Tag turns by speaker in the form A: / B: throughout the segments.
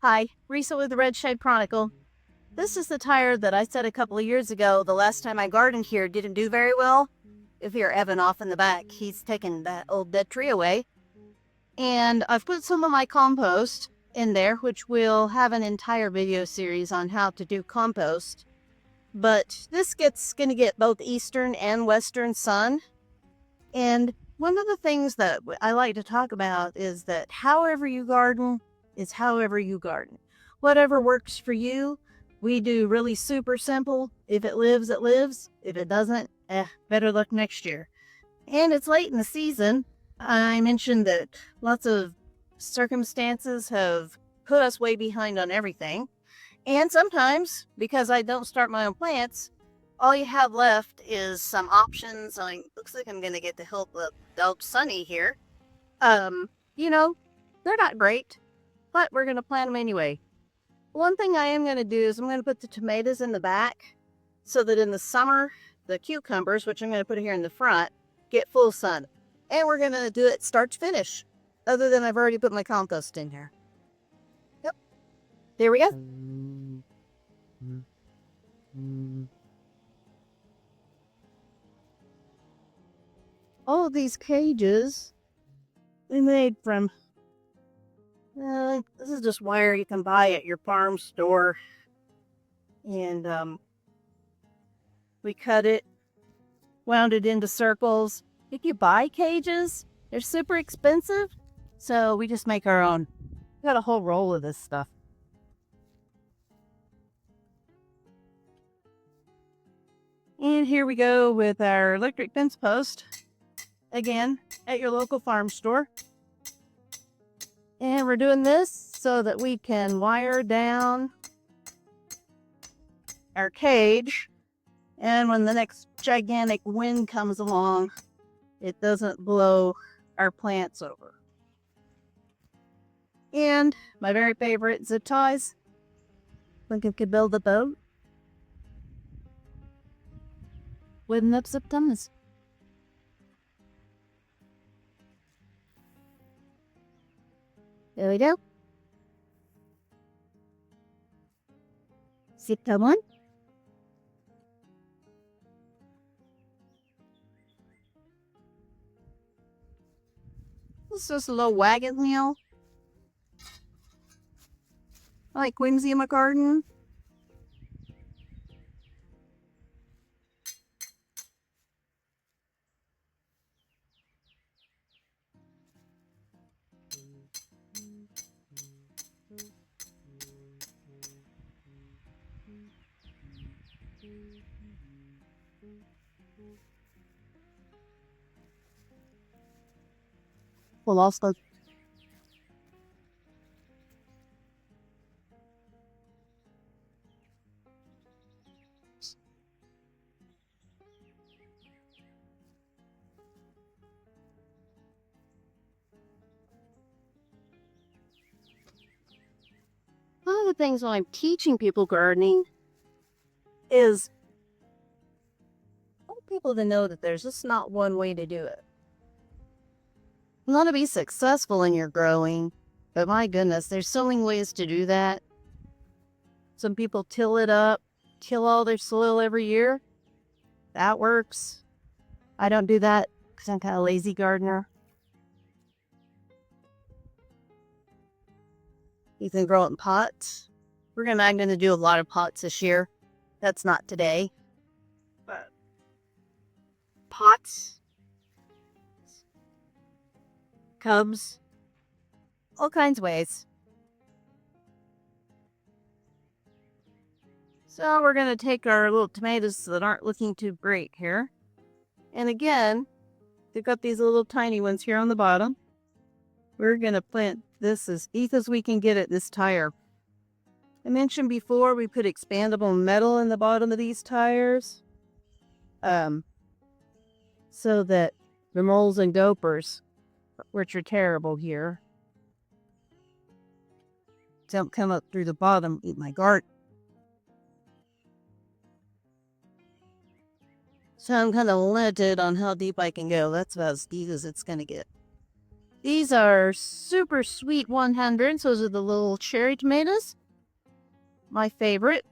A: Hi, Risa with the Red Shade Chronicle. This is the tire that I said a couple of years ago the last time I gardened here didn't do very well. If you're Evan off in the back, he's taken that old dead tree away. And I've put some of my compost in there, which will have an entire video series on how to do compost. But this going to get both eastern and western sun. And one of the things that I like to talk about is that however you garden is however you garden. Whatever works for you. We do really super simple. If it lives, it lives. If it doesn't, better luck next year. And it's late in the season. I mentioned that lots of circumstances have put us way behind on everything. And sometimes, because I don't start my own plants, all you have left is some options. Looks like I'm going to get the help of Dope Sunny here. They're not great, but we're going to plant them anyway. One thing I am going to do is I'm going to put the tomatoes in the back so that in the summer, the cucumbers, which I'm going to put here in the front, get full sun. And we're going to do it start to finish, other than I've already put my compost in here. Yep. There we go. All of these cages we made from this is just wire you can buy at your farm store, and we cut it, wound it into circles. If you buy cages, they're super expensive, so we just make our own. We got a whole roll of this stuff. And here we go with our electric fence post, again, at your local farm store. And we're doing this so that we can wire down our cage. And when the next gigantic wind comes along, it doesn't blow our plants over. And my very favorite zip ties. Think I could build a boat with enough zip ties. There we go. Zip tie one. This is just a little wagon wheel. I like Whimsy in my garden. Well, also one of the things when I'm teaching people gardening is I want people to know that there's just not one way to do it. You want to be successful in your growing, but my goodness, there's so many ways to do that. Some people till it up, kill all their soil every year. That works. I don't do that because I'm kind of a lazy gardener. You can grow it in pots. I'm going to do a lot of pots this year. That's not today. But pots, cubs, all kinds of ways. So we're going to take our little tomatoes that aren't looking too great here. And again, they've got these little tiny ones here on the bottom. We're going to plant this as deep as we can get it, this tire. I mentioned before we put expandable metal in the bottom of these tires. So that the moles and dopers, which are terrible here, don't come up through the bottom, eat my garden. So I'm kind of limited on how deep I can go. That's about as deep as it's going to get. These are super sweet 100s. Those are the little cherry tomatoes. My favorite.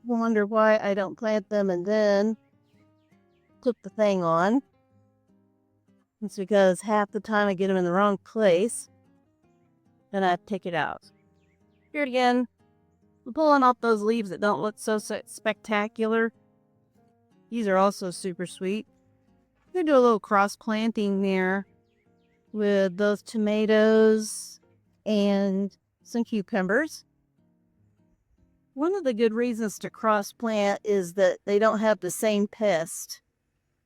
A: Wonder why I don't plant them and then clip the thing on. It's because half the time I get them in the wrong place. Then I take it out. Here again. I'm pulling off those leaves that don't look so spectacular. These are also super sweet. I'm going to do a little cross planting there with those tomatoes and some cucumbers. One of the good reasons to cross plant is that they don't have the same pest.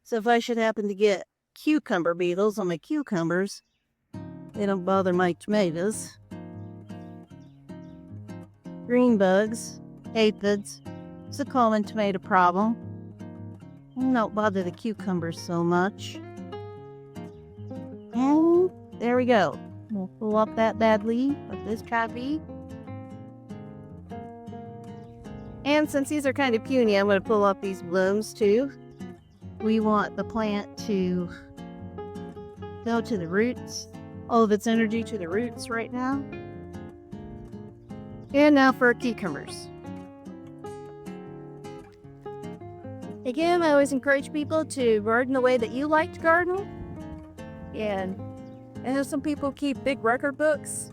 A: So if I should happen to get cucumber beetles on my cucumbers, they don't bother my tomatoes. Green bugs, aphids, it's a common tomato problem. They don't bother the cucumbers so much. And there we go. We'll pull up that bad leaf of this trapeze. And since these are kind of puny, I'm going to pull up these blooms too. We want the plant to go to the roots, all of its energy to the roots right now. And now for cucumbers. Again, I always encourage people to garden the way that you like to garden. And I know some people keep big record books.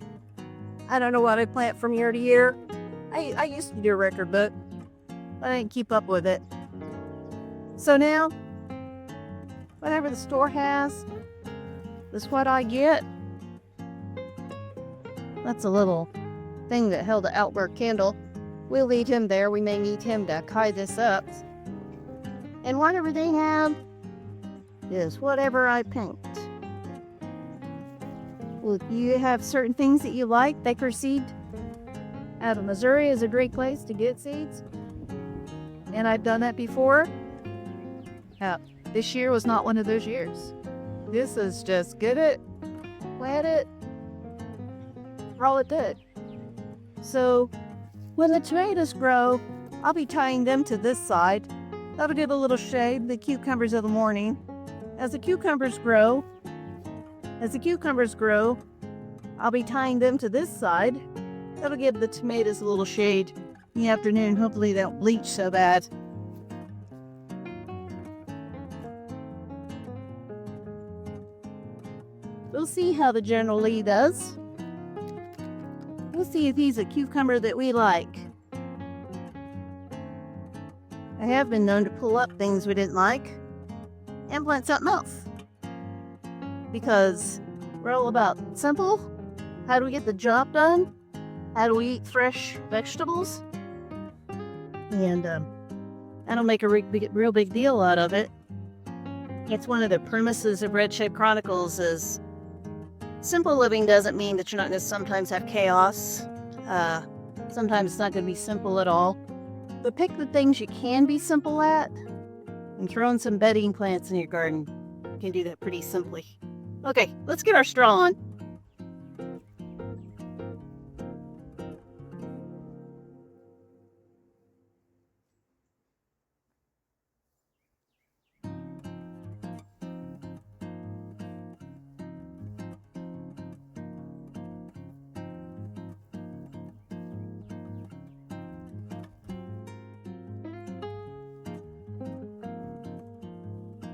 A: I don't know what I plant from year to year. I used to do a record book, but I didn't keep up with it. So now, whatever the store has, is what I get. That's a little thing that held the outdoor candle. We'll leave him there. We may need him to tie this up. And whatever they have is whatever I paint. Well, if you have certain things that you like, Baker Seed out of Missouri is a great place to get seeds. And I've done that before. This year was not one of those years. This is just get it, plant it, roll it good. So when the tomatoes grow, I'll be tying them to this side. That'll give a little shade, the cucumbers of the morning. As the cucumbers grow, I'll be tying them to this side. That'll give the tomatoes a little shade in the afternoon. Hopefully they don't bleach so bad. We'll see how the General Lee does. We'll see if he's a cucumber that we like. I have been known to pull up things we didn't like and plant something else. Because we're all about simple. How do we get the job done? How do we eat fresh vegetables? And I don't make a real big deal out of it. It's one of the premises of Red Shape Chronicles is simple living doesn't mean that you're not going to sometimes have chaos. Sometimes it's not going to be simple at all. But pick the things you can be simple at and throw in some bedding plants in your garden. You can do that pretty simply. Okay, let's get our straw on.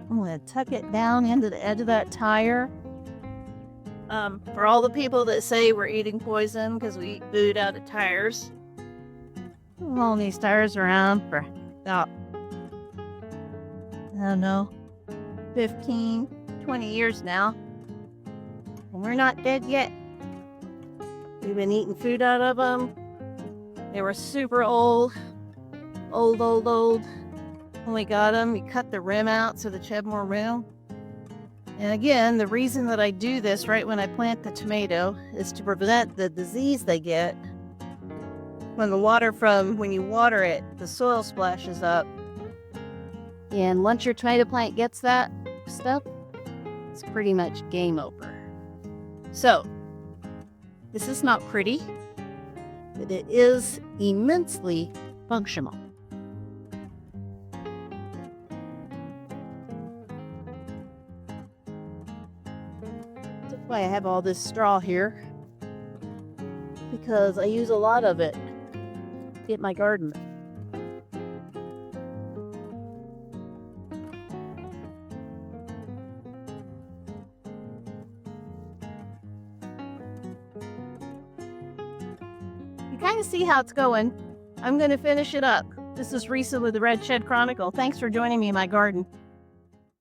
A: I'm going to tuck it down into the edge of that tire. For all the people that say we're eating poison because we eat food out of tires. I've owned these tires around for about, I don't know, 15, 20 years now. And we're not dead yet. We've been eating food out of them. They were super old. When we got them, we cut the rim out so that you have more room. And again, the reason that I do this right when I plant the tomato is to prevent the disease they get. When you water it, the soil splashes up. And once your tomato plant gets that stuff, it's pretty much game over. So, this is not pretty. but it is immensely functional. That's why I have all this straw here, because I use a lot of it to get my garden. You kind of see how it's going. I'm going to finish it up. This is Risa with the Red Shed Chronicle. Thanks for joining me in my garden.